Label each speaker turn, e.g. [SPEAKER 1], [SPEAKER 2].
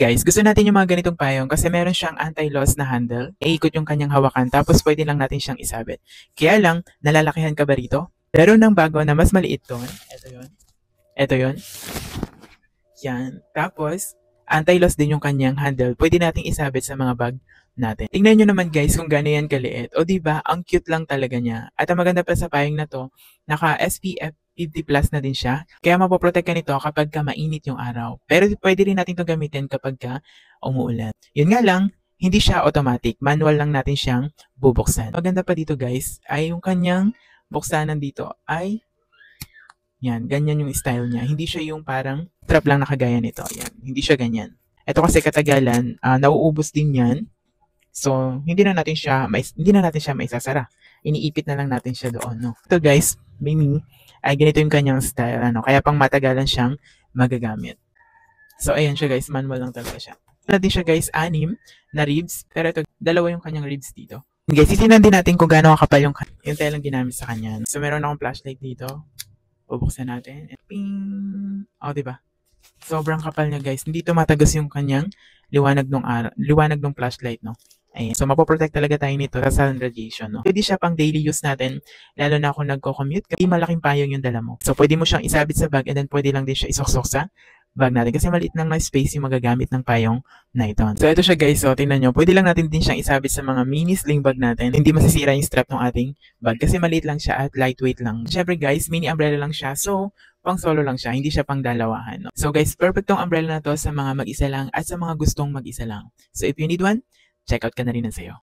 [SPEAKER 1] Guys, gusto natin yung mga ganitong payong kasi meron siyang anti-loss na handle. Iikot yung kanyang hawakan tapos pwede lang natin siyang isabit. Kaya lang, nalalakihan ka ba rito? Meron ng bago na mas maliit doon. Ito yun. Ito yun. Yan. Tapos, anti-loss din yung kanyang handle. Pwede nating isabit sa mga bag natin. Tingnan nyo naman guys kung gano'n yan kaliit. O diba, ang cute lang talaga niya. At ang maganda pa sa payong na to, naka SPF 50 plus na din siya. Kaya mapoprotect ka nito kapag ka mainit yung araw. Pero pwede rin natin itong gamitin kapag ka umuulan. Yun nga lang, hindi siya automatic. Manual lang natin siyang bubuksan. Maganda pa dito guys, ay yung kanyang buksanan dito ay yan, ganyan yung style niya. Hindi siya yung parang trap lang na kagaya nito. Yan, hindi siya ganyan. Ito kasi katagalan, nauubos din yan. So, hindi na natin siya maisasara. Iniipit na lang natin siya doon, no. Ito guys, Mimi, ay ganito yung kanyang style, ano, kaya pang matagalan siyang magagamit. So, ayan siya guys, manual lang talaga siya. Natin siya guys, 6 na ribs, pero ito, 2 yung kanyang ribs dito. Guys, sisinan din natin kung gaano kakapal yung tayo lang ginamit sa kanya. So, meron akong flashlight dito. Bubuksan natin. Ping! O, diba? Sobrang kapal niya guys. Hindi tumatagos yung kanyang liwanag ng flashlight, no? Ayan. So, mapoprotect talaga tayo nito sa sun radiation, no? Pwede siya pang daily use natin, lalo na kung nagko-commute. Hindi malaking payong yung dala mo. So, pwede mo siyang isabit sa bag and then pwede lang din siya isuksok sa bag natin kasi maliit lang na space yung magagamit ng payong na ito. So, ito siya guys. So, tingnan nyo. Pwede lang natin din siyang isabit sa mga mini sling bag natin. Hindi masisira yung strap ng ating bag kasi maliit lang siya at lightweight lang. Siyempre guys, mini umbrella lang siya. So, pang solo lang siya, hindi siya pang dalawahan. No? So guys, perfect tong umbrella na to sa mga mag-isa lang at sa mga gustong mag-isa lang. So if you need one, check out ka na rin ng sayo.